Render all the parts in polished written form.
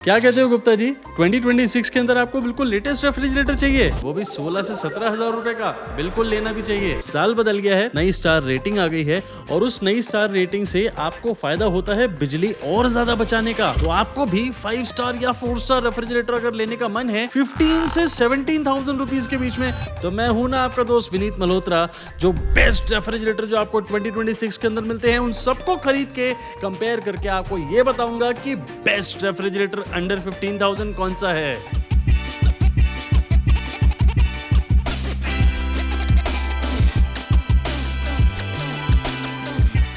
क्या कहते हो गुप्ता जी, 2026 के अंदर आपको बिल्कुल लेटेस्ट रेफ्रिजरेटर चाहिए, वो भी 16 से 17 हजार रुपए का। बिल्कुल लेना भी चाहिए। साल बदल गया है, नई स्टार रेटिंग आ गई है और उस नई स्टार रेटिंग से आपको फायदा होता है बिजली और ज्यादा बचाने का। तो आपको भी 5 स्टार या 4 स्टार रेफ्रिजरेटर अगर लेने का मन है 15 से 17,000 रुपीज के बीच में, तो मैं हूं ना आपका दोस्त विनीत मल्होत्रा, जो बेस्ट रेफ्रिजरेटर जो आपको 2026 के अंदर मिलते हैं उन सबको खरीद के कंपेयर करके आपको ये बताऊंगा कि बेस्ट रेफ्रिजरेटर अंडर 15,000 कौन सा है।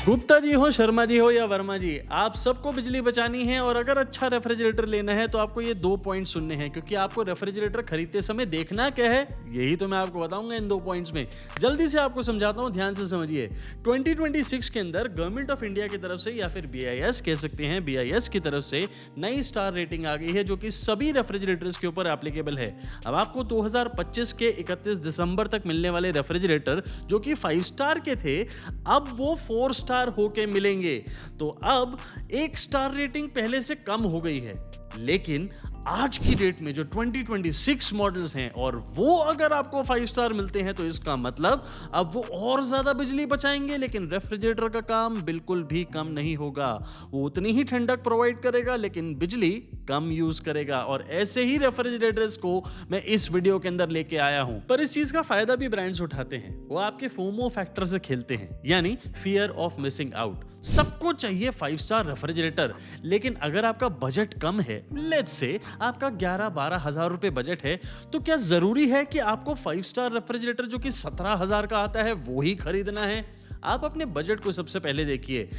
गुप्ता जी हो, शर्मा जी हो या वर्मा जी, आप सबको बिजली बचानी है और अगर अच्छा रेफ्रिजरेटर लेना है तो आपको ये 2 पॉइंट सुनने हैं, क्योंकि आपको रेफ्रिजरेटर खरीदते समय देखना क्या है यही तो मैं आपको बताऊंगा इन 2 पॉइंट्स में। जल्दी से आपको समझाता हूं, ध्यान से समझिए। 2026 के अंदर गवर्नमेंट ऑफ इंडिया की तरफ से या फिर BIS कह सकते हैं, BIS की तरफ से नई स्टार रेटिंग आ गई है जो कि सभी रेफ्रिजरेटर्स के ऊपर एप्लीकेबल है। अब आपको 2025 के 31 दिसंबर तक मिलने वाले रेफ्रिजरेटर जो कि 5 स्टार के थे, अब वो 4 स्टार होके मिलेंगे। तो अब 1 स्टार रेटिंग पहले से कम हो गई है, लेकिन आज की डेट में जो 2026 मॉडल्स हैं और वो अगर आपको 5 स्टार मिलते हैं तो इसका मतलब अब वो और ज्यादा बिजली बचाएंगे, लेकिन रेफ्रिजरेटर का काम बिल्कुल भी कम नहीं होगा। वो उतनी ही ठंडक प्रोवाइड करेगा लेकिन बिजली कम यूज करेगा। और ऐसे ही रेफ्रिजरेटर्स को मैं इस वीडियो के अंदर लेके आया हूं। पर इस चीज का फायदा भी ब्रांड्स उठाते हैं, वो आपके फोमो फैक्टर से खेलते हैं, यानी फियर ऑफ मिसिंग आउट। सबको चाहिए 5 स्टार रेफ्रिजरेटर, लेकिन अगर आपका बजट कम है, लेट्स से आपका 11-12 हजार रुपए बजट है, तो क्या जरूरी है कि आपको 5 स्टार रेफ्रिजरेटर जो कि 17 हजार का आता है वो ही खरीदना है? आप अपने बजट को सबसे पहले देखिए।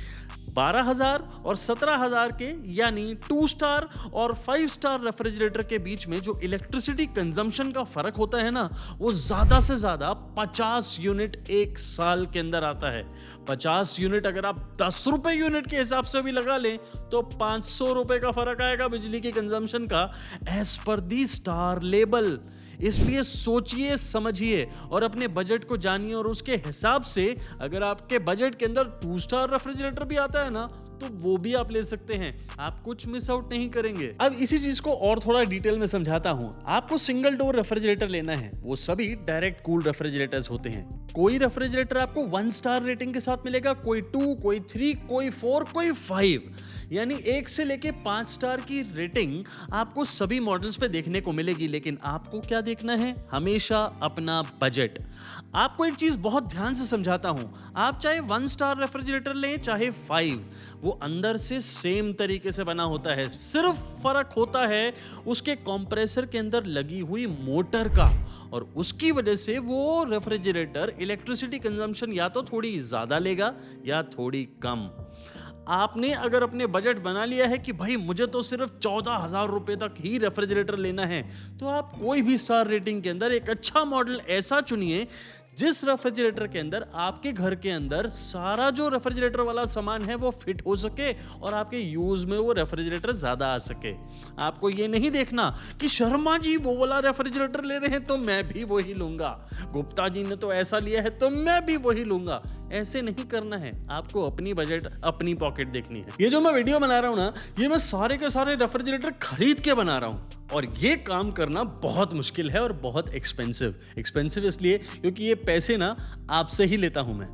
12,000 और 17,000 के यानी 2 स्टार और 5 स्टार रेफ्रिजरेटर के बीच में जो इलेक्ट्रिसिटी कंजम्पशन का फर्क होता है ना, वो ज्यादा से ज्यादा 50 यूनिट एक साल के अंदर आता है। 50 यूनिट अगर आप 10 रुपए यूनिट के हिसाब से भी लगा लें तो 500 रुपए का फर्क आएगा बिजली की कंजम्पशन का, एज पर दी स्टार लेबल। इसलिए सोचिए, समझिए और अपने बजट को जानिए, और उसके हिसाब से अगर आपके बजट के अंदर 2 स्टार रेफ्रिजरेटर भी आता है ना, तो वो भी आप ले सकते हैं। आप कुछ मिस आउट नहीं करेंगे। अब इसी चीज को और थोड़ा डिटेल में समझाता हूं। आपको सिंगल डोर रेफ्रिजरेटर लेना है, वो सभी डायरेक्ट कूल रेफ्रिजरेटर्स होते हैं। कोई रेफ्रिजरेटर आपको 1 स्टार रेटिंग के साथ मिलेगा, कोई 2, कोई 3, कोई 4, कोई 5, यानी 1 से लेके 5 स्टार की रेटिंग आपको सभी मॉडल्स पे देखने को मिलेगी। लेकिन आपको क्या देखना है? हमेशा अपना बजट। आपको एक चीज बहुत ध्यान से समझाता हूं, आप चाहे 1 स्टार रेफ्रिजरेटर लें चाहे 5, वो अंदर से सेम तरीके से बना होता है। सिर्फ फर्क होता है उसके कंप्रेसर के अंदर लगी हुई मोटर का, और उसकी वजह से वो रेफ्रिजरेटर इलेक्ट्रिसिटी कंजम्पशन या तो थोड़ी ज्यादा लेगा या थोड़ी कम। आपने अगर अपने बजट बना लिया है कि भाई मुझे तो सिर्फ 14,000 रुपए तक ही रेफ्रिजरेटर लेना है, तो आप कोई भी स्टार रेटिंग के अंदर एक अच्छा मॉडल ऐसा चुनिए जिस रेफ्रिजरेटर के अंदर आपके घर के अंदर सारा जो रेफ्रिजरेटर वाला सामान है वो फिट हो सके और आपके यूज में वो रेफ्रिजरेटर ज्यादा आ सके। आपको ये नहीं देखना कि शर्मा जी वो वाला रेफ्रिजरेटर ले रहे हैं तो मैं भी वही लूंगा, गुप्ता जी ने तो ऐसा लिया है तो मैं भी वही लूंगा। ऐसे नहीं करना है। आपको अपनी बजट, अपनी पॉकेट देखनी है। ये जो मैं वीडियो बना रहा हूं ना, ये मैं सारे के सारे रेफ्रिजरेटर खरीद के बना रहा हूं, और ये काम करना बहुत मुश्किल है और बहुत एक्सपेंसिव इसलिए क्योंकि ये पैसे ना आपसे ही लेता हूं मैं।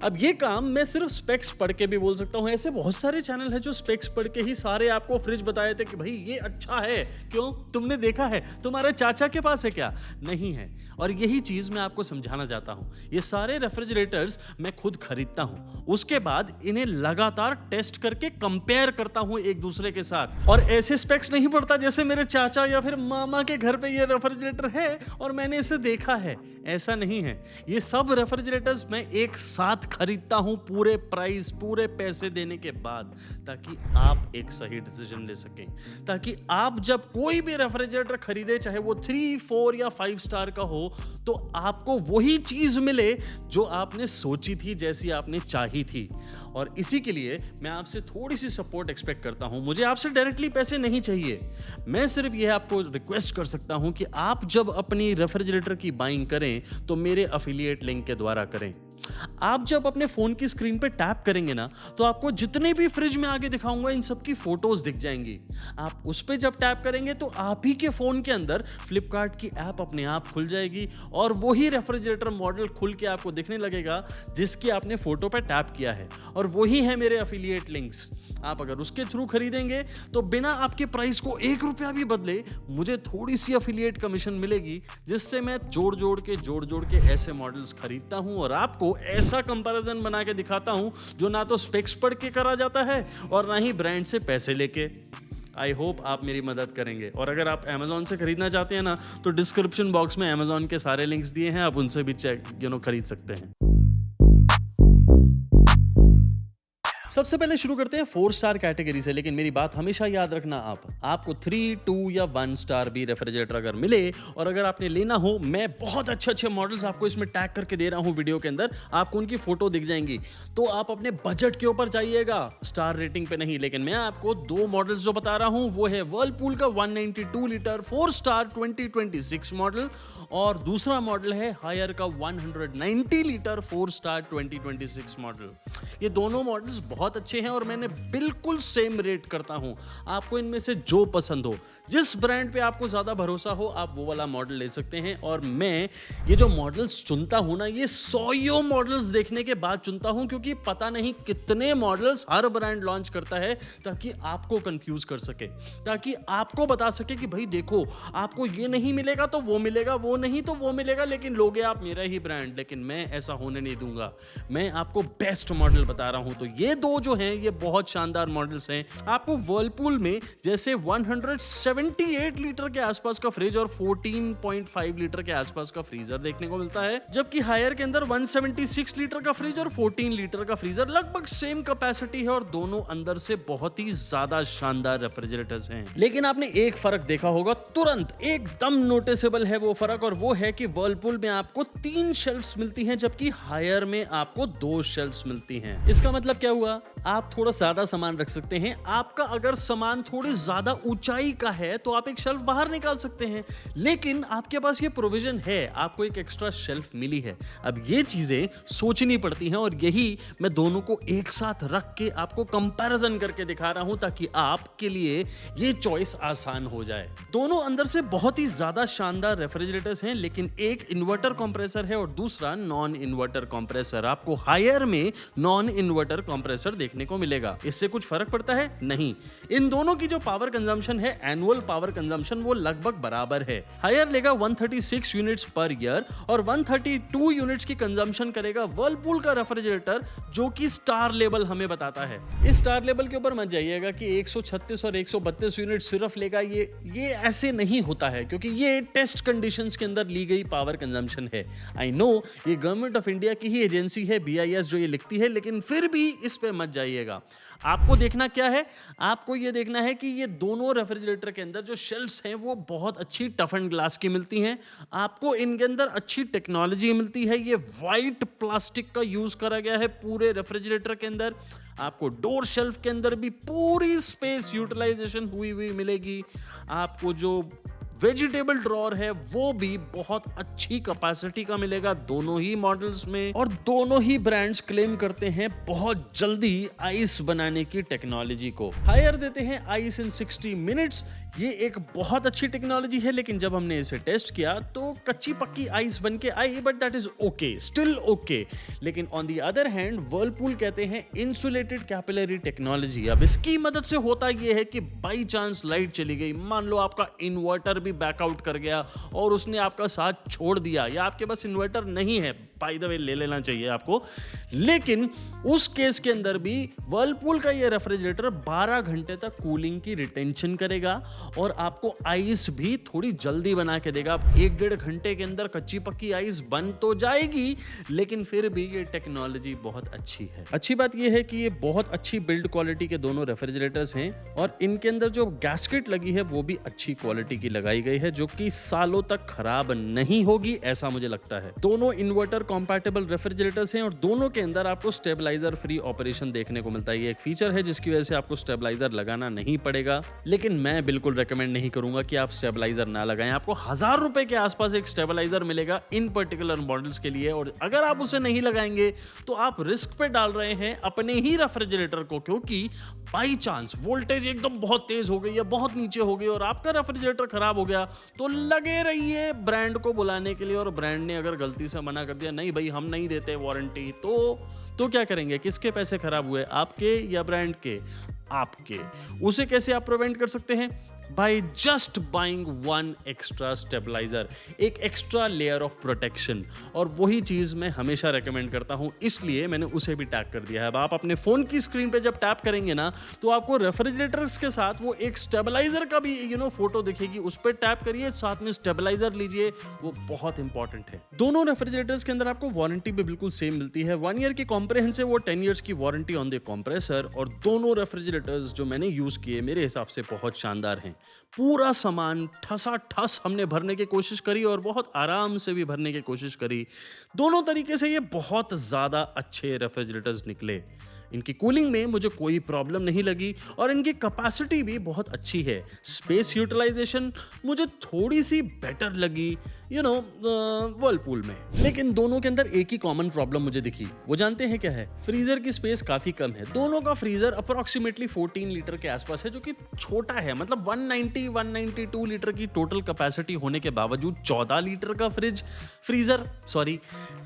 अब ये काम मैं सिर्फ स्पेक्स पढ़ के भी बोल सकता हूं। ऐसे बहुत सारे चैनल हैं जो स्पेक्स पढ़ के ही सारे आपको फ्रिज बताए थे कि भाई ये अच्छा है, क्यों? तुमने देखा है? तुम्हारे चाचा के पास है क्या? नहीं है। और यही चीज मैं आपको समझाना चाहता हूं। ये सारे रेफ्रिजरेटर्स मैं खुद खरीदता हूं, उसके बाद इन्हें लगातार टेस्ट करके कंपेयर करता हूं एक दूसरे के साथ, और ऐसे स्पेक्स नहीं पढ़ता जैसे मेरे चाचा या फिर मामा के घर पे ये रेफ्रिजरेटर है और मैंने इसे देखा है। ऐसा नहीं है। ये सब रेफ्रिजरेटर्स मैं एक साथ खरीदता हूं पूरे प्राइस, पूरे पैसे देने के बाद, ताकि आप एक सही डिसीजन ले सकें, ताकि आप जब कोई भी रेफ्रिजरेटर खरीदे, चाहे वो 3, 4 या 5 स्टार का हो, तो आपको वही चीज मिले जो आपने सोची थी, जैसी आपने चाही थी। और इसी के लिए मैं आपसे थोड़ी सी सपोर्ट एक्सपेक्ट करता हूं। मुझे आपसे डायरेक्टली पैसे नहीं चाहिए, मैं सिर्फ यह आपको रिक्वेस्ट कर सकता हूं कि आप जब अपनी रेफ्रिजरेटर की बाइंग करें तो मेरे अफिलिएट लिंक के द्वारा करें। आप जब अपने फोन की स्क्रीन पे टैप करेंगे ना, तो आपको जितने भी फ्रिज में आगे दिखाऊंगा इन सब की फोटोज दिख जाएंगी। आप उस पे जब टैप करेंगे तो आप ही के फोन के अंदर फ्लिपकार्ट की ऐप अपने आप खुल जाएगी और वही रेफ्रिजरेटर मॉडल खुल के आपको दिखने लगेगा जिसकी आपने फोटो पे टैप किया है, और वही है मेरे एफिलिएट लिंक्स। आप अगर उसके थ्रू खरीदेंगे तो बिना आपके प्राइस को 1 रुपया भी बदले मुझे थोड़ी सी एफिलिएट कमीशन मिलेगी, जिससे मैं जोड़ जोड़ के ऐसे मॉडल्स खरीदता हूं और आपको ऐसा कंपैरिजन बना के दिखाता हूं जो ना तो स्पेक्स पढ़ के करा जाता है और ना ही ब्रांड से पैसे लेके। आई होप आप मेरी मदद करेंगे। और अगर आप Amazon से खरीदना चाहते हैं ना, तो डिस्क्रिप्शन बॉक्स में Amazon के सारे लिंक्स दिए हैं, आप उनसे भी खरीद सकते हैं। सबसे पहले शुरू करते हैं 4 स्टार कैटेगरी से, लेकिन मेरी बात हमेशा याद रखना, आपको 3, 2 या 1 स्टार भी रेफ्रिजरेटर अगर मिले और अगर आपने लेना हो, मैं बहुत अच्छे मॉडल्स आपको इसमें टैग करके दे रहा हूं वीडियो के अंदर, आपको उनकी फोटो दिख जाएंगी। तो आप अपने बजट के ऊपर जाइएगा, स्टार रेटिंग पे नहीं। लेकिन मैं आपको 2 मॉडल्स जो बता रहा हूं वो है वर्लपूल का 192 लीटर 4 स्टार 2026 मॉडल, और दूसरा मॉडल है हायर का 190 लीटर 4 स्टार 2026 मॉडल। ये दोनों मॉडल्स बहुत अच्छे हैं और मैंने बिल्कुल सेम रेट करता हूं। आपको इनमें से जो पसंद हो, जिस ब्रांड पे आपको ज्यादा भरोसा हो, आप वो वाला मॉडल ले सकते हैं। और मैं ये जो मॉडल्स चुनता हूं ना, ये 100 मॉडल्स देखने के बाद चुनता हूं, क्योंकि पता नहीं कितने मॉडल्स हर ब्रांड लॉन्च करता है, ताकि आपको कंफ्यूज कर सके, ताकि आपको बता सके कि भाई देखो, आपको ये नहीं मिलेगा तो वो मिलेगा, वो नहीं तो वो मिलेगा, लेकिन लोगे आप मेरा ही ब्रांड। लेकिन मैं ऐसा होने नहीं दूंगा, मैं आपको बेस्ट मॉडल बता रहा हूं। तो ये दो जो हैं ये बहुत शानदार मॉडल्स हैं। आपको वर्लपूल में जैसे 178 लीटर के आसपास का फ्रिज और 14.5 लीटर के आसपास का फ्रीजर देखने को मिलता है, जबकि हायर के अंदर 176 लीटर का फ्रिज और 14 लीटर का फ्रीजर, लगभग सेम कैपेसिटी है और दोनों अंदर से बहुत ही ज्यादा शानदार रेफ्रिजरेटर्स हैं। लेकिन आपने एक फर्क देखा होगा, तुरंत एकदम नोटिसेबल है वो फर्क, और वो है कि वर्लपूल में आपको 3 शेल्फ्स मिलती हैं, जबकि हायर में आपको 2 शेल्फ्स मिलती हैं। इसका मतलब क्या हुआ? आप थोड़ा ज्यादा सामान रख सकते हैं। आपका अगर सामान थोड़ी ज्यादा ऊंचाई का है तो आप एक शेल्फ बाहर निकाल सकते हैं, लेकिन आपके पास ये प्रोविजन है, आपको एक एक्स्ट्रा शेल्फ मिली है। अब ये चीजें सोचनी पड़ती हैं और यही मैं दोनों को एक साथ रख के आपको कंपैरिजन करके दिखा रहा हूं, ताकि आपके लिए ये चॉइस आसान हो जाए। दोनों अंदर से बहुत ही ज्यादा शानदार रेफ्रिजरेटर्स हैं, लेकिन एक इन्वर्टर कंप्रेसर है और दूसरा नॉन इन्वर्टर कंप्रेसर। आपको हायर में नॉन इन्वर्टर कंप्रेसर देखने को मिलेगा। इससे कुछ फर्क पड़ता है? नहीं। इन दोनों की जो पावर कंजम्पशन है, एनुअल पावर कंजम्पशन, वो लगभग बराबर है। हायर लेगा 136 यूनिट्स पर ईयर और 132 यूनिट्स की कंजम्पशन करेगा वर्लपूल का रेफ्रिजरेटर, जो कि स्टार लेवल हमें बताता है। इस स्टार लेवल के ऊपर मत जाइएगा कि 136 और 132 यूनिट सिर्फ लेगा, ये ऐसे नहीं होता है, क्योंकि ये टेस्ट कंडीशंस के अंदर ली गई पावर कंजम्पशन है। आई नो ये गवर्नमेंट ऑफ इंडिया की ही एजेंसी है BIS जो ये लिखती है, लेकिन फिर भी इस पे मत जाइएगा। आपको देखना क्या है? आपको ये देखना है कि ये दोनों रेफ्रिजरेटर के अंदर जो शेल्फ्स हैं वो बहुत अच्छी टफ एंड ग्लास की मिलती हैं। आपको इनके अंदर अच्छी टेक्नोलॉजी मिलती है। ये वाइट प्लास्टिक का यूज करा गया है पूरे रेफ्रिजरेटर के अंदर। आपको डोर शेल्फ के अंदर भी पूरी स्पेस यूटिलाइजेशन हुई मिलेगी। आपको जो वेजिटेबल ड्रॉर है वो भी बहुत अच्छी कैपेसिटी का मिलेगा दोनों ही मॉडल्स में, और दोनों ही ब्रांड्स क्लेम करते हैं बहुत जल्दी आइस बनाने की टेक्नोलॉजी को। हायर देते हैं आइस इन 60 मिनट्स। ये एक बहुत अच्छी टेक्नोलॉजी है, लेकिन जब हमने इसे टेस्ट किया तो कच्ची पक्की आइस बन के आई, but that is okay, still okay. लेकिन on the other hand whirlpool कहते हैं इंसुलेटेड कैपिलरी टेक्नोलॉजी। अब इसकी मदद से होता यह है कि बाई चांस लाइट चली गई, मान लो आपका इन्वर्टर भी बैकआउट कर गया और उसने आपका साथ छोड़ दिया, या आपके पास इन्वर्टर नहीं है, बाय द वे ले लेना चाहिए आपको, लेकिन उस केस के अंदर भी वर्लपूल का ये रेफ्रिजरेटर 12 घंटे तक कूलिंग की रिटेंशन करेगा और आपको आइस भी थोड़ी जल्दी बना के देगा। 1-1.5 घंटे के अंदर कच्ची पक्की आइस बन तो जाएगी, लेकिन फिर भी ये टेक्नोलॉजी बहुत अच्छी है। अच्छी बात ये है कि ये बहुत अच्छी बिल्ड क्वालिटी के दोनों रेफ्रिजरेटर्स हैं और इनके अंदर जो गैस्केट लगी है वो भी अच्छी क्वालिटी की लगाई गई है, जो कि सालों तक खराब नहीं होगी, ऐसा मुझे लगता है। दोनों इन्वर्टर कंपैटिबल रेफ्रिजरेटर्स हैं और दोनों के अंदर आपको स्टेबलाइजर फ्री ऑपरेशन देखने को मिलता है। ये एक फीचर है जिसकी वजह से आपको स्टेबलाइजर लगाना नहीं पड़ेगा, लेकिन मैं बिल्कुल बिल्कुल रेकमेंड नहीं करूंगा कि आप स्टेबलाइजर ना लगाएं। आपको 1000 रुपए के आसपास एक स्टेबलाइजर मिलेगा इन पर्टिकुलर मॉडल्स के लिए, और अगर आप उसे नहीं लगाएंगे तो आप रिस्क पे डाल रहे हैं अपने ही रेफ्रिजरेटर को, क्योंकि बाई चांस वोल्टेज एकदम बहुत तेज हो गई या बहुत नीचे हो गई और आपका रेफ्रिजरेटर खराब हो गया तो लगे रहिए ब्रांड को बुलाने के लिए, और ब्रांड ने अगर गलती से मना कर दिया, नहीं भाई हम नहीं देते वारंटी, तो क्या करेंगे? किसके पैसे खराब हुए, आपके या ब्रांड के? आपके। उसे कैसे आप प्रिवेंट कर सकते हैं? By just buying one extra stabiliser, एक एक्स्ट्रा लेयर ऑफ प्रोटेक्शन, और वही चीज मैं हमेशा रेकमेंड करता हूं, इसलिए मैंने उसे भी टैग कर दिया है। अब आप अपने फोन की स्क्रीन पे जब टैप करेंगे ना तो आपको रेफ्रिजरेटर्स के साथ वो एक स्टेबलाइजर का भी फोटो दिखेगी, उस पर टैप करिए, साथ में स्टेबलाइजर लीजिए, वो बहुत इंपॉर्टेंट है। दोनों रेफ्रिजरेटर्स के अंदर आपको वारंटी भी बिल्कुल सेम मिलती है, 1 ईयर की कॉम्प्रहेंसिव और 10 ईयर्स की वारंटी ऑन द कंप्रेसर, और दोनों रेफ्रिजरेटर्स जो मैंने यूज किए मेरे हिसाब से बहुत शानदार हैं। पूरा सामान ठसा ठस हमने भरने की कोशिश करी और बहुत आराम से भी भरने की कोशिश करी। दोनों तरीके से ये बहुत ज़्यादा अच्छे रेफ्रिजरेटर्स निकले। इनकी कूलिंग में मुझे कोई प्रॉब्लम नहीं लगी और इनकी कैपेसिटी भी बहुत अच्छी है। स्पेस यूटिलाइजेशन मुझे थोड़ी सी बेटर लगी वर्लपूल में, लेकिन दोनों के अंदर एक ही कॉमन प्रॉब्लम मुझे दिखी। वो जानते हैं क्या है? फ्रीजर की स्पेस काफी कम है। दोनों का फ्रीजर अप्रोक्सीमेटली 14 लीटर के आसपास है, जो कि छोटा है। मतलब 192 लीटर की टोटल कैपेसिटी होने के बावजूद 14 लीटर का फ्रीजर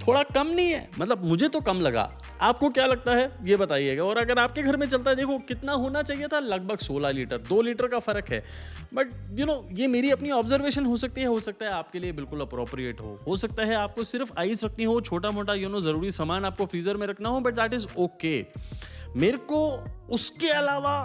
थोड़ा कम नहीं है? मतलब मुझे तो कम लगा। आपको क्या लगता है ये बताइएगा। और अगर आपके घर में चलता है, देखो कितना होना चाहिए था, लगभग 16 लीटर, 2 लीटर का फर्क है। बट ये मेरी अपनी ऑब्जर्वेशन हो सकती है, हो सकता है आपके लिए बिल्कुल अप्रोप्रिएट हो सकता है आपको सिर्फ आइस रखनी हो, छोटा मोटा जरूरी सामान आपको फ्रीजर में रखना हो, बट दैट इज ओके। मेरे को उसके अलावा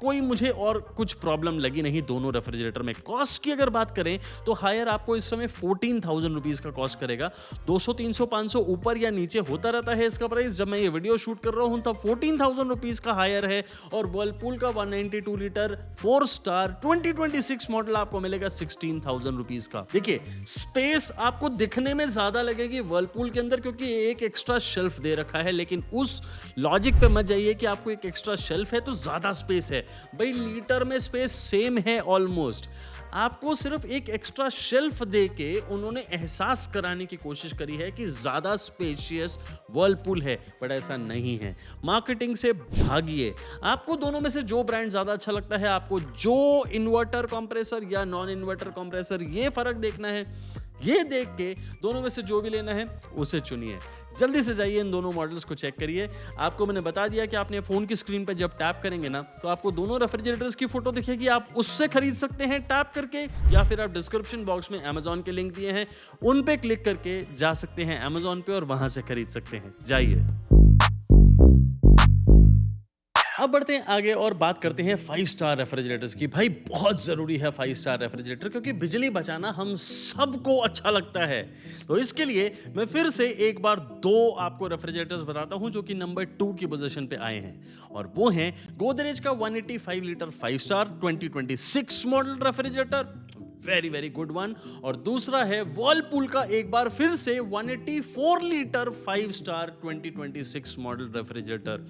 मुझे और कुछ प्रॉब्लम लगी नहीं दोनों रेफ्रिजरेटर में। कॉस्ट की अगर बात करें तो हायर आपको इस समय 14,000 रुपीज का कॉस्ट करेगा। 200, 300, 500 ऊपर या नीचे होता रहता है इसका प्राइस। जब मैं ये वीडियो शूट कर रहा हूं तब 14,000 रुपीज का हायर है, और वर्लपूल का 192 लीटर 4 स्टार 2026 मॉडल आपको मिलेगा 16,000 रुपीज का। देखिए स्पेस आपको दिखने में ज्यादा लगेगी वर्लपूल के अंदर, क्योंकि एक एक्स्ट्रा शेल्फ दे रखा है, लेकिन उस लॉजिक पे मत जाइए कि आपको एक एक्स्ट्रा शेल्फ है तो ज्यादा स्पेस है। भाई लीटर में स्पेस सेम है ऑलमोस्ट। आपको सिर्फ एक एक्स्ट्रा शेल्फ देके उन्होंने एहसास कराने की कोशिश करी है कि ज्यादा स्पेशियस वर्लपूल है, बट ऐसा नहीं है। मार्केटिंग से भागिए। आपको दोनों में से जो ब्रांड ज्यादा अच्छा लगता है, आपको जो इन्वर्टर कंप्रेसर या नॉन इन्वर्टर कंप्रेसर ये फर्क देखना है, ये देख के दोनों में से जो भी लेना है उसे चुनिए। जल्दी से जाइए इन दोनों मॉडल्स को चेक करिए। आपको मैंने बता दिया कि आपने फोन की स्क्रीन पर जब टैप करेंगे ना तो आपको दोनों रेफ्रिजरेटर्स की फोटो दिखेगी। आप उससे खरीद सकते हैं टैप करके, या फिर आप डिस्क्रिप्शन बॉक्स में Amazon के लिंक दिए हैं उन पे क्लिक करके जा सकते हैं Amazon पे और वहां से खरीद सकते हैं। जाइए। अब बढ़ते हैं आगे और बात करते हैं 5 स्टार रेफ्रिजरेटर्स की। भाई बहुत जरूरी है 5 स्टार रेफ्रिजरेटर, क्योंकि बिजली बचाना हम सबको अच्छा लगता है। तो इसके लिए मैं फिर से एक बार 2 आपको रेफ्रिजरेटर्स बताता हूं जो कि नंबर 2 की पोजीशन पे आए हैं, और वो हैं गोदरेज का 185 litre 5 star 2026 model refrigerator, very very good one. और दूसरा है वर्लपूल का एक बार फिर से 184 लीटर 5 स्टार 2026 मॉडल रेफ्रिजरेटर।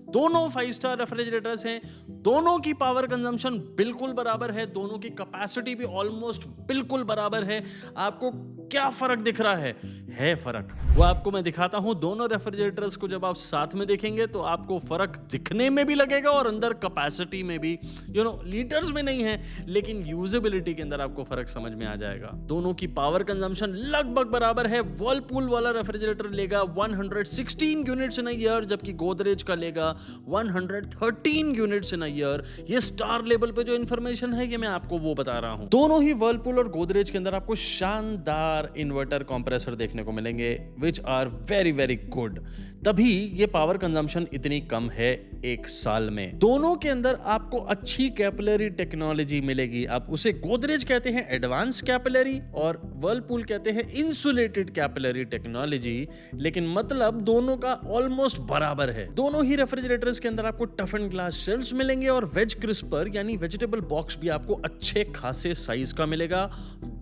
दोनों 5 स्टार रेफ्रिजरेटर्स हैं, दोनों की पावर कंजम्पशन बिल्कुल बराबर है, दोनों की कैपेसिटी भी ऑलमोस्ट बिल्कुल बराबर है। आपको क्या फर्क दिख रहा है फर्क, वो आपको मैं दिखाता हूं। दोनों रेफ्रिजरेटर्स को जब आप साथ में देखेंगे तो आपको फर्क दिखने में भी लगेगा और अंदर कैपेसिटी में भी, लीटर्स में नहीं है लेकिन यूजेबिलिटी के अंदर आपको फर्क समझ में आ जाएगा। दोनों की पावर कंजम्पशन लगभग बराबर है। वर्लपूल वाला रेफ्रिजरेटर लेगा 116 यूनिट्स इन अ ईयर, जबकि गोदरेज का लेगा 113 यूनिट्स इन अ ईयर। ये स्टार लेवल पे जो इंफॉर्मेशन है ये मैं आपको वो बता रहा हूं। दोनों ही वर्लपूल और गोदरेज के अंदर आपको शानदार इन्वर्टर कंप्रेसर देखने को मिलेंगे, which are very very good. तभी ये पावर कंजम्पशन इतनी कम है एक साल में। दोनों के अंदर आपको अच्छी कैपिलरी टेक्नोलॉजी मिलेगी। आप उसे गोदरेज कहते हैं एडवांस कैपिलरी और वर्लपूल कहते हैं इंसुलेटेड कैपिलरी टेक्नोलॉजी, लेकिन मतलब दोनों का ऑलमोस्ट बराबर है। दोनों ही रेफ्रिजरेटर रेफ्रिजरेटर्स के अंदर आपको टफ एंड ग्लास शेल्फ्स मिलेंगे और वेज क्रिस्पर यानी वेजिटेबल बॉक्स भी आपको अच्छे खासे साइज का मिलेगा।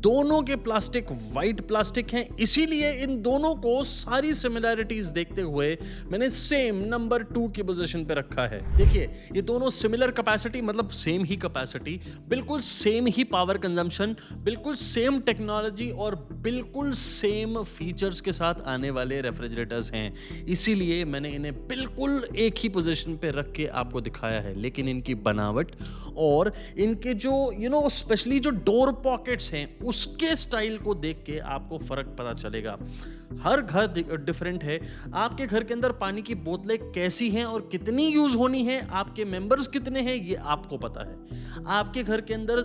दोनों के प्लास्टिक वाइट प्लास्टिक हैं, इसीलिए इन दोनों को सारी सिमिलैरिटीज देखते हुए मैंने सेम नंबर 2 की पोजीशन पे रखा है। देखिए ये दोनों सिमिलर कैपेसिटी मतलब सेम ही कैपेसिटी, बिल्कुल सेम ही पावर कंजम्पशन, बिल्कुल सेम टेक्नोलॉजी और बिल्कुल सेम फीचर्स के साथ आने वाले रेफ्रिजरेटर्स हैं। इसीलिए मैंने इन्हें बिल्कुल एक ही पोजीशन पे रख के आपको दिखाया है। लेकिन इनकी बनावट और इनके जो स्पेशली जो डोर पॉकेट्स हैं उसके स्टाइल को देख के आपको फर्क पता चलेगा। हर घर डिफरेंट है। आपके घर के अंदर पानी की बोतलें कैसी हैं और कितनी यूज होनी है, आपके मेंबर्स कितने हैं, ये आपको पता है। आपके घर के अंदर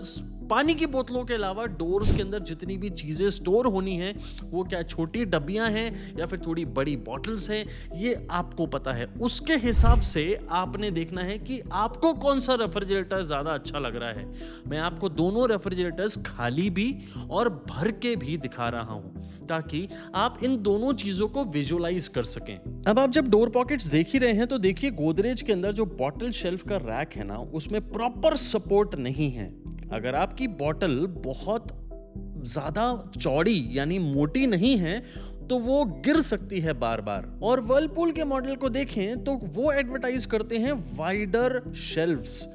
पानी की बोतलों के अलावा डोर्स के अंदर जितनी भी चीजें स्टोर होनी है, वो क्या छोटी डब्बियां हैं या फिर थोड़ी बड़ी बॉटल्स हैं, ये आपको पता है। उसके हिसाब से आपने देखना है कि आपको कौन सा रेफ्रिजरेटर ज्यादा अच्छा लग रहा है। मैं आपको दोनों रेफ्रिजरेटर्स खाली भी और भर के भी दिखा रहा हूं ताकि आप इन दोनों चीजों को विजुअलाइज कर सकें। अब आप जब डोर पॉकेट्स देख ही रहे हैं तो देखिए गोदरेज के अंदर जो बॉटल शेल्फ का रैक है ना, उसमें प्रॉपर सपोर्ट नहीं है। अगर आपकी बॉटल बहुत ज्यादा चौड़ी यानी मोटी नहीं है तो वो गिर सकती है बार बार। और वर्लपूल के मॉडल को देखें तो वो एडवर्टाइज करते हैं वाइडर शेल्फ्स।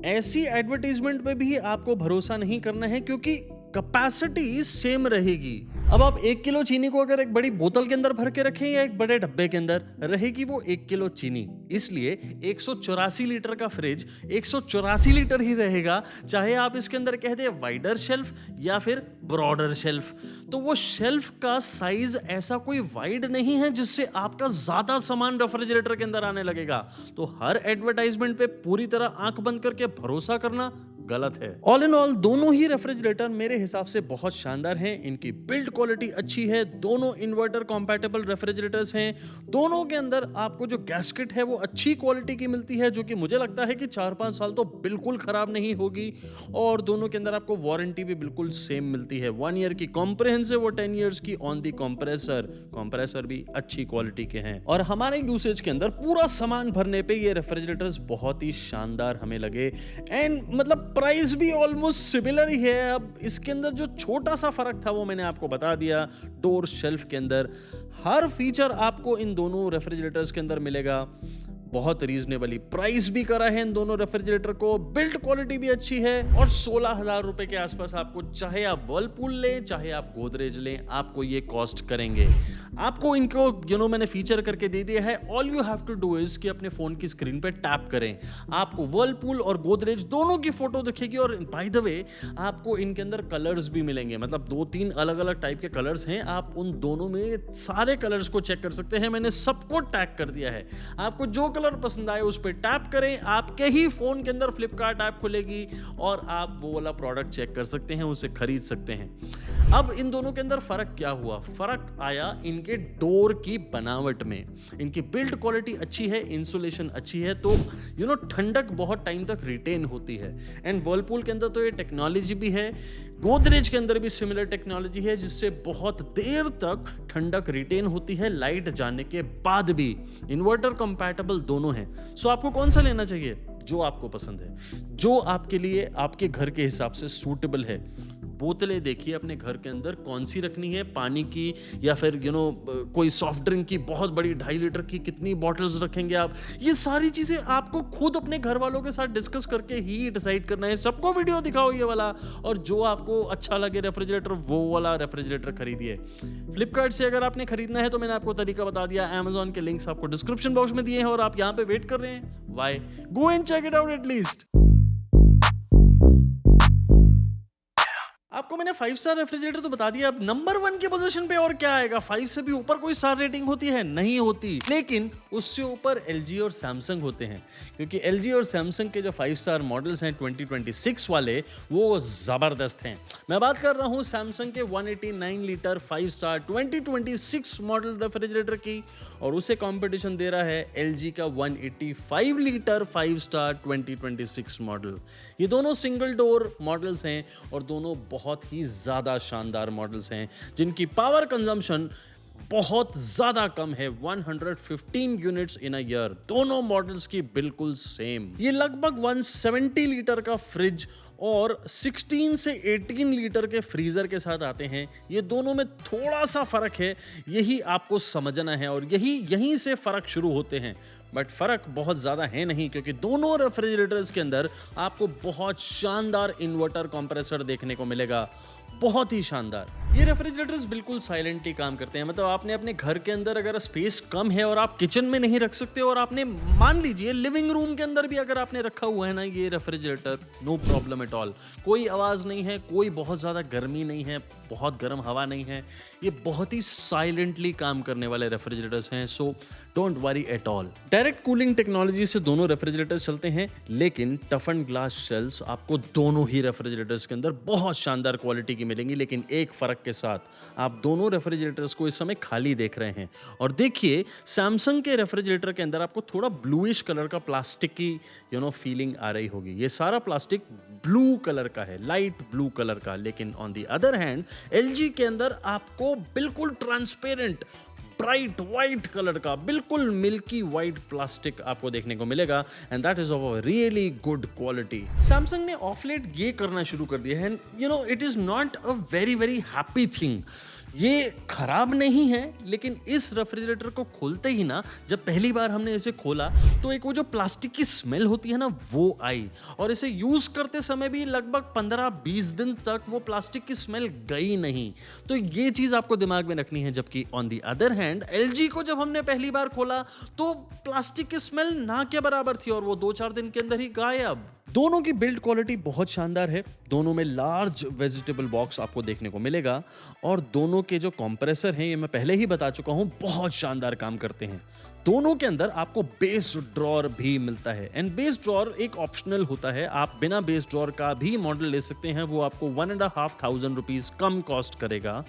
ऐसी एडवर्टाइजमेंट पे भी आपको भरोसा नहीं करना है क्योंकि कैपेसिटी सेम रहेगी। अब आप 1 किलो चीनी को अगर एक बड़ी बोतल के अंदर भर के रखें या एक बड़े डब्बे के अंदर, रहेगी वो 1 किलो चीनी। इसलिए 184 लीटर का फ्रिज 184 लीटर ही रहेगा, चाहे आप इसके अंदर कह दे वाइडर शेल्फ या फिर ब्रॉडर शेल्फ। तो वो शेल्फ का साइज ऐसा कोई वाइड नहीं है जिससे आपका ज्यादा सामान रेफ्रिजरेटर के अंदर आने लगेगा। तो हर एडवर्टाइजमेंट पे पूरी तरह आंख बंद करके भरोसा करना गलत है। ऑल इन ऑल दोनों ही रेफ्रिजरेटर मेरे हिसाब से बहुत शानदार हैं। इनकी बिल्ड क्वालिटी अच्छी है। दोनों इन्वर्टर कंपैटिबल रेफ्रिजरेटर्स हैं। दोनों के अंदर आपको जो गैस्केट है वो अच्छी क्वालिटी की मिलती है, जो कि मुझे लगता है कि 4-5 साल तो बिल्कुल खराब नहीं होगी। और दोनों के अंदर आपको वारंटी भी बिल्कुल सेम मिलती है, 1 ईयर की कॉम्प्रिहेंसिव और 10 ईयर्स की ऑन दी कंप्रेसर भी अच्छी क्वालिटी के हैं। और हमारे यूसेज के अंदर पूरा सामान भरने पे ये रेफ्रिजरेटर्स बहुत ही शानदार हमें लगे। एंड मतलब प्राइस भी ऑलमोस्ट सिमिलर ही है। अब इसके अंदर जो छोटा सा फर्क था वो मैंने आपको बता दिया। डोर शेल्फ के अंदर हर फीचर आपको इन दोनों रेफ्रिजरेटर्स के अंदर मिलेगा। बहुत रीजनेबली प्राइस भी करा है इन दोनों रेफ्रिजरेटर को। बिल्ड क्वालिटी भी अच्छी है और 16,000 रुपए के आसपास आपको, चाहे आप वर्लपूल लें चाहे आप गोदरेज लें, आपको ये कॉस्ट करेंगे। आपको इनको मैंने फीचर करके दे दिया है। All you have to do is कि अपने फोन की स्क्रीन पे टैप करें, आपको वर्लपूल और गोदरेज दोनों की फोटो दिखेगी। और बाय द वे आपको इनके अंदर कलर्स भी मिलेंगे, मतलब 2-3 अलग अलग टाइप के कलर्स हैं। आप उन दोनों में सारे कलर्स को चेक कर सकते हैं। मैंने सबको टैग कर दिया है। आपको जो कलर पसंद आए उस पर टैप करें, आपके ही फोन के अंदर फ्लिपकार्ट ऐप खुलेगी और आप वो वाला प्रोडक्ट चेक कर सकते हैं, उसे खरीद सकते हैं। अब इन दोनों के अंदर फर्क क्या हुआ? फर्क आया इनके डोर की बनावट में। इनकी बिल्ड क्वालिटी अच्छी है, इंसुलेशन अच्छी है, तो ठंडक बहुत टाइम तक रिटेन होती है। एंड वर्लपूल के अंदर तो ये टेक्नोलॉजी भी है, गोदरेज के अंदर भी सिमिलर टेक्नोलॉजी है, जिससे बहुत देर तक ठंडक रिटेन होती है लाइट जाने के बाद भी। इन्वर्टर कंपैटिबल दोनों हैं। सो आपको कौन सा लेना चाहिए? जो आपको पसंद है, जो आपके लिए आपके घर के हिसाब से सूटेबल है। बोतलें देखिए अपने घर के अंदर कौन सी रखनी है, पानी की या फिर कोई सॉफ्ट ड्रिंक की बहुत बड़ी 2.5 लीटर की कितनी बॉटल्स रखेंगे आप, ये सारी चीजें आपको खुद अपने घर वालों के साथ डिस्कस करके ही डिसाइड करना है। सबको वीडियो दिखाओ ये वाला, और जो आपको अच्छा लगे रेफ्रिजरेटर वो वाला रेफ्रिजरेटर खरीदिए। फ्लिपकार्ट से अगर आपने खरीदना है तो मैंने आपको तरीका बता दिया, Amazon के लिंक्स आपको डिस्क्रिप्शन बॉक्स में दिए हैं और आप यहाँ पे वेट कर रहे हैं। Why? Go and check it out at least. आपको मैंने 5 स्टार रेफ्रिजरेटर तो बता दिया। अब नंबर 1 की पोजीशन पे और क्या आएगा? 5 से भी ऊपर कोई स्टार रेटिंग होती है? नहीं होती। लेकिन उससे ऊपर LG और सैमसंग होते हैं, क्योंकि LG और सैमसंग के जो 5 स्टार मॉडल्स हैं 2026 वाले, वो जबरदस्त हैं। मैं बात कर रहा हूं सैमसंग के 189 लीटर 5 स्टार 2026 मॉडल रेफ्रिजरेटर की, और उसे कंपटीशन दे रहा है LG का 185 लीटर 5 स्टार 2026 मॉडल। ये दोनों सिंगल डोर मॉडल्स हैं और दोनों बहुत ही ज्यादा शानदार मॉडल्स हैं, जिनकी पावर कंजम्पशन बहुत ज्यादा कम है, 115 यूनिट्स इन अ ईयर। दोनों मॉडल्स की बिल्कुल सेम। ये लगभग 170 लीटर का फ्रिज और 16 से 18 लीटर के फ्रीजर के साथ आते हैं। ये दोनों में थोड़ा सा फर्क है, यही आपको समझना है और यहीं से फर्क शुरू होते हैं। बट फर्क बहुत ज़्यादा है नहीं, क्योंकि दोनों रेफ्रिजरेटर्स के अंदर आपको बहुत शानदार इन्वर्टर कंप्रेसर देखने को मिलेगा, बहुत ही शानदार। ये रेफ्रिजरेटर्स बिल्कुल साइलेंटली काम करते हैं। मतलब आपने अपने घर के अंदर अगर स्पेस कम है और आप किचन में नहीं रख सकते, और आपने मान लीजिए लिविंग रूम के अंदर भी अगर आपने रखा हुआ है ना ये refrigerator, no problem at all. कोई आवाज़ नहीं है, कोई बहुत ज़्यादा गर्मी नहीं है, बहुत गर्म हवा नहीं है। ये बहुत ही साइलेंटली काम करने वाले रेफ्रिजरेटर्स हैं, so don't worry at all. Direct cooling technology से दोनों रेफ्रिजरेटर्स चलते हैं, लेकिन टफन ग्लास शेल्स आपको दोनों ही रेफ्रिजरेटर्स के अंदर बहुत शानदार क्वालिटी की मिलेंगी। लेकिन एक फर्क के साथ, आप दोनों रेफ्रिजरेटर्स को इस समय खाली देख रहे हैं। और देखिए सैमसंग के रेफ्रिजरेटर के अंदर आपको थोड़ा ब्लूइश कलर का प्लास्टिक की फीलिंग आ रही होगी। ये सारा प्लास्टिक ब्लू कलर का है, लाइट ब्लू कलर का। लेकिन on the other hand LG के अंदर आपको बिल्कुल ट्रांसपेरेंट ब्राइट व्हाइट कलर का, बिल्कुल मिल्की व्हाइट प्लास्टिक आपको देखने को मिलेगा, and that is of a really good quality. Samsung ने ऑफ लेट ये करना शुरू कर दिया है, it is not a very very happy thing. ये खराब नहीं है, लेकिन इस रेफ्रिजरेटर को खोलते ही ना, जब पहली बार हमने इसे खोला तो एक वो जो प्लास्टिक की स्मेल होती है ना वो आई, और इसे यूज करते समय भी लगभग 15-20 दिन तक वो प्लास्टिक की स्मेल गई नहीं। तो ये चीज आपको दिमाग में रखनी है। जबकि on the other hand LG को जब हमने पहली बार खोला तो प्लास्टिक की स्मेल ना के बराबर थी, और वो 2-4 दिन के अंदर ही गायब। दोनों की बिल्ड क्वालिटी बहुत शानदार है। दोनों में लार्ज वेजिटेबल बॉक्स आपको देखने को मिलेगा, और दोनों के जो कंप्रेसर हैं, ये मैं पहले ही बता चुका हूं, बहुत शानदार काम करते हैं। दोनों के अंदर आपको बेस ड्रॉर भी मिलता है, एंड बेस ड्रॉर एक ऑप्शनल होता है। आप बिना बेस ड्रॉर का भी मॉडल ले सकते हैं, वो आपको 1,500 रुपीज कम कॉस्ट करेगा।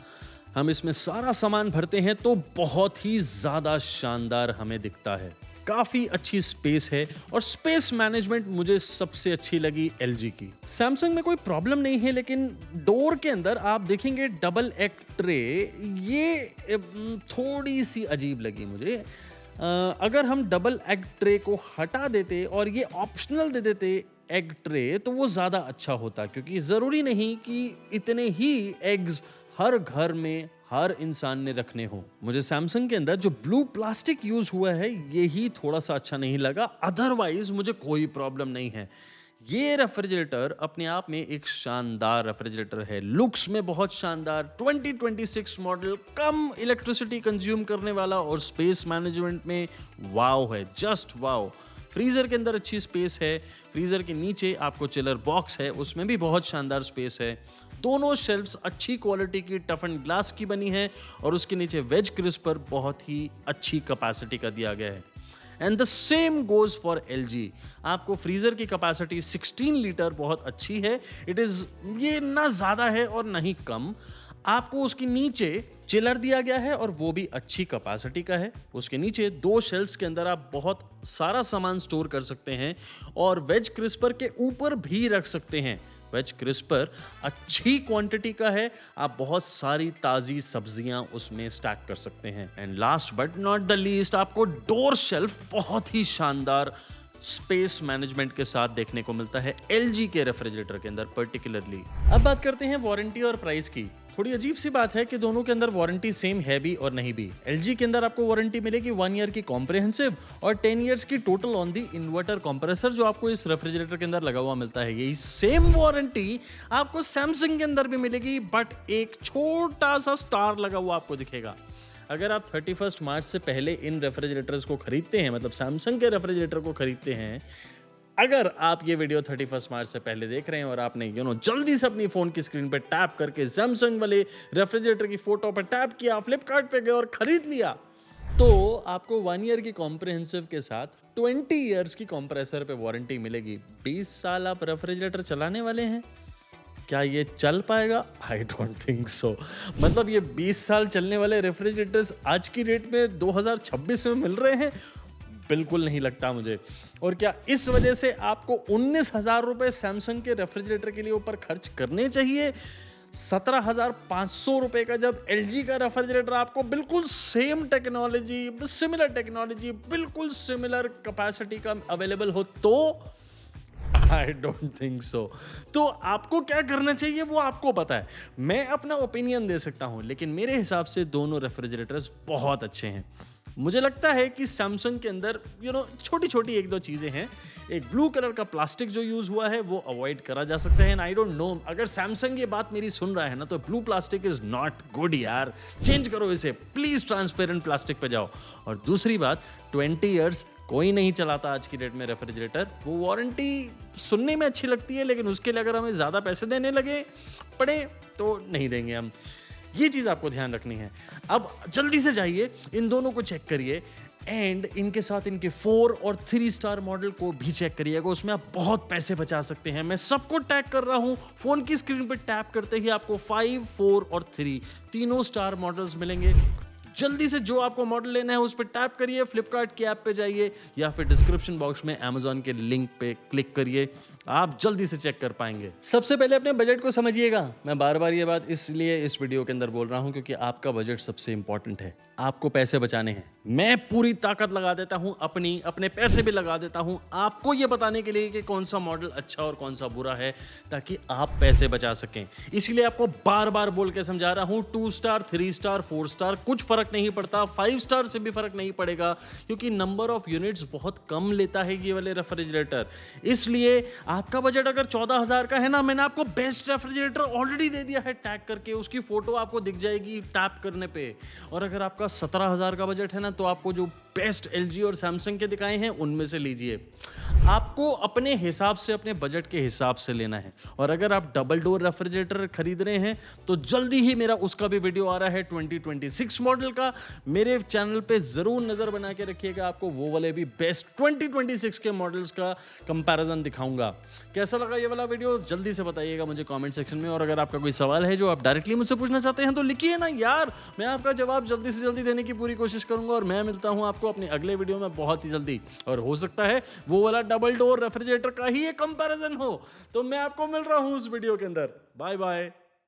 हम इसमें सारा सामान भरते हैं तो बहुत ही ज्यादा शानदार हमें दिखता है। काफी अच्छी स्पेस है, और स्पेस मैनेजमेंट मुझे सबसे अच्छी लगी एलजी की। सैमसंग में कोई प्रॉब्लम नहीं है, लेकिन डोर के अंदर आप देखेंगे डबल एग ट्रे, ये थोड़ी सी अजीब लगी मुझे। अगर हम डबल एग ट्रे को हटा देते और ये ऑप्शनल दे देते एग ट्रे, तो वो ज्यादा अच्छा होता, क्योंकि जरूरी नहीं कि इतने ही एग्स हर घर में हर इंसान ने रखने हो। मुझे सैमसंग के अंदर जो ब्लू प्लास्टिक यूज हुआ है यही थोड़ा सा अच्छा नहीं लगा, अदरवाइज मुझे कोई प्रॉब्लम नहीं है। ये रेफ्रिजरेटर अपने आप में एक शानदार रेफ्रिजरेटर है, लुक्स में बहुत शानदार, 2026 मॉडल, कम इलेक्ट्रिसिटी कंज्यूम करने वाला, और स्पेस मैनेजमेंट में वाव है, जस्ट वाव। फ्रीजर के अंदर अच्छी स्पेस है, फ्रीजर के नीचे आपको चिलर बॉक्स है, उसमें भी बहुत शानदार स्पेस है। दोनों शेल्फ्स अच्छी क्वालिटी की टफन ग्लास की बनी है, और उसके नीचे वेज क्रिस्पर बहुत ही अच्छी कैपेसिटी का दिया गया है। And the same goes for LG. आपको फ्रीजर की कैपेसिटी 16 लीटर बहुत अच्छी है, इट इज ये ना ज्यादा है और ना ही कम। आपको उसके नीचे चिलर दिया गया है, और वो भी अच्छी कैपेसिटी का है। उसके नीचे 2 शेल्फ्स के अंदर आप बहुत सारा सामान स्टोर कर सकते हैं, और वेज क्रिस्पर के ऊपर भी रख सकते हैं। वेज क्रिस्पर अच्छी क्वांटिटी का है, आप बहुत सारी ताज़ी सब्जियां उसमें स्टैक कर सकते हैं। And last but not the least, आपको डोर शेल्फ बहुत ही शानदार स्पेस मैनेजमेंट के साथ देखने को मिलता है एलजी के रेफ्रिजरेटर के अंदर पर्टिकुलरली। अब बात करते हैं वारंटी और प्राइस की। थोड़ी अजीब सी बात है कि दोनों के अंदर वारंटी सेम है भी और नहीं भी। एलजी के अंदर आपको वारंटी मिलेगी 1 ईयर की कॉम्प्रिहेंसिव और 10 ईयर्स की total on the inverter compressor, जो आपको इस रेफ्रिजरेटर के अंदर लगा हुआ मिलता है। यही सेम वारंटी आपको सैमसंग के अंदर भी मिलेगी, बट एक छोटा सा स्टार लगा हुआ आपको दिखेगा। अगर आप 31 मार्च से पहले इन रेफ्रिजरेटर्स को खरीदते हैं, मतलब सैमसंग के रेफ्रिजरेटर को खरीदते हैं, अगर आप ये वीडियो 31 मार्च से पहले देख रहे हैं और आपने जल्दी से अपनी फोन की स्क्रीन पे टैप करके सैमसंग वाले रेफ्रिजरेटर की फोटो पे टैप किया, फ्लिपकार्ट पे गए और खरीद लिया, तो आपको 1 ईयर की कॉम्प्रिहेंसिव के साथ 20 ईयर्स की कंप्रेसर पे वारंटी मिलेगी। 20 साल आप रेफ्रिजरेटर चलाने वाले हैं, क्या ये चल पाएगा? I don't think so. मतलब ये 20 साल चलने वाले रेफ्रिजरेटर्स आज की डेट में 2026 में मिल रहे हैं? बिल्कुल नहीं लगता मुझे। और क्या इस वजह से आपको 19,000 रुपए सैमसंग के रेफ्रिजरेटर के लिए ऊपर खर्च करने चाहिए? 17,500 रुपए का जब LG का रेफ्रिजरेटर आपको बिल्कुल सेम टेक्नोलॉजी, सिमिलर टेक्नोलॉजी, बिल्कुल सिमिलर कैपेसिटी का अवेलेबल हो तो आई डोंट थिंक सो। तो आपको क्या करना चाहिए वो आपको पता है। मैं अपना ओपिनियन दे सकता हूं, लेकिन मेरे हिसाब से दोनों रेफ्रिजरेटर्स बहुत अच्छे हैं। मुझे लगता है कि सैमसंग के अंदर छोटी छोटी एक दो चीज़ें हैं। एक ब्लू कलर का प्लास्टिक जो यूज़ हुआ है वो अवॉइड करा जा सकता है। एंड आई डोंट नो, अगर सैमसंग ये बात मेरी सुन रहा है ना, तो blue plastic is not good यार, चेंज करो इसे प्लीज़, ट्रांसपेरेंट प्लास्टिक पे जाओ। और दूसरी बात, 20 ईयर्स कोई नहीं चलाता आज की डेट में रेफ्रिजरेटर। वो वारंटी सुनने में अच्छी लगती है, लेकिन उसके लिए अगर हमें ज़्यादा पैसे देने लगे पड़े तो नहीं देंगे हम। ये चीज़ आपको ध्यान रखनी है। अब जल्दी से जाइए, इन दोनों को चेक करिए एंड इनके साथ इनके 4 और 3 स्टार मॉडल को भी चेक करिएगा। उसमें आप बहुत पैसे बचा सकते हैं। मैं सबको टैग कर रहा हूं, फोन की स्क्रीन पर टैप करते ही आपको 5, 4 और 3 तीनों स्टार मॉडल्स मिलेंगे। जल्दी से जो आपको मॉडल लेना है उस पर टैप करिए, फ्लिपकार्ट की ऐप पे जाइए या फिर डिस्क्रिप्शन बॉक्स में अमेजॉन के लिंक पे क्लिक करिए, आप जल्दी से चेक कर पाएंगे। सबसे पहले अपने बजट को समझिएगा। मैं बार बार ये बात इसलिए इस वीडियो के अंदर बोल रहा हूं क्योंकि आपका बजट सबसे इंपॉर्टेंट है। आपको पैसे बचाने हैं। मैं पूरी ताकत लगा देता हूं, अपने पैसे भी लगा देता हूं आपको ये बताने के लिए कि कौन सा मॉडल अच्छा और कौन सा बुरा है, ताकि आप पैसे बचा सकें। इसीलिए आपको बार बार बोल के समझा रहा हूं, 2 स्टार, 3 स्टार, 4 स्टार कुछ फर्क नहीं पड़ता, 5 स्टार से भी फर्क नहीं पड़ेगा, क्योंकि नंबर ऑफ यूनिट्स बहुत कम लेता है ये वाले रेफ्रिजरेटर। इसलिए आपका बजट अगर 14,000 का है ना, मैंने आपको बेस्ट रेफ्रिजरेटर ऑलरेडी दे दिया है टैग करके, उसकी फोटो आपको दिख जाएगी टैप करने पे। और अगर आपका 17,000 का बजट है ना, तो आपको जो बेस्ट LG और सैमसंग के दिखाए हैं उनमें से लीजिए। आपको अपने हिसाब से, अपने बजट के हिसाब से लेना है। और अगर आप डबल डोर रेफ्रिजरेटर खरीद रहे हैं तो जल्दी ही मेरा उसका भी वीडियो आ रहा है 2026 मॉडल का। मेरे चैनल पे जरूर नजर बना के रखिएगा, आपको वो वाले भी बेस्ट 2026 के मॉडल्स का कंपैरिजन दिखाऊंगा। कैसा लगा ये वाला वीडियो जल्दी से बताइएगा मुझे कमेंट सेक्शन में। और अगर आपका कोई सवाल है जो आप डायरेक्टली मुझसे पूछना चाहते हैं तो लिखिए ना यार, मैं आपका जवाब जल्दी से जल्दी देने की पूरी कोशिश करूंगा। और मैं मिलता हूं आपको अपने अगले वीडियो में बहुत ही जल्दी। और हो सकता है वो वाला डबल डोर रेफ्रिजरेटर का ही एक कंपैरिजन हो, तो मैं आपको मिल रहा हूं उस वीडियो के अंदर। Bye bye.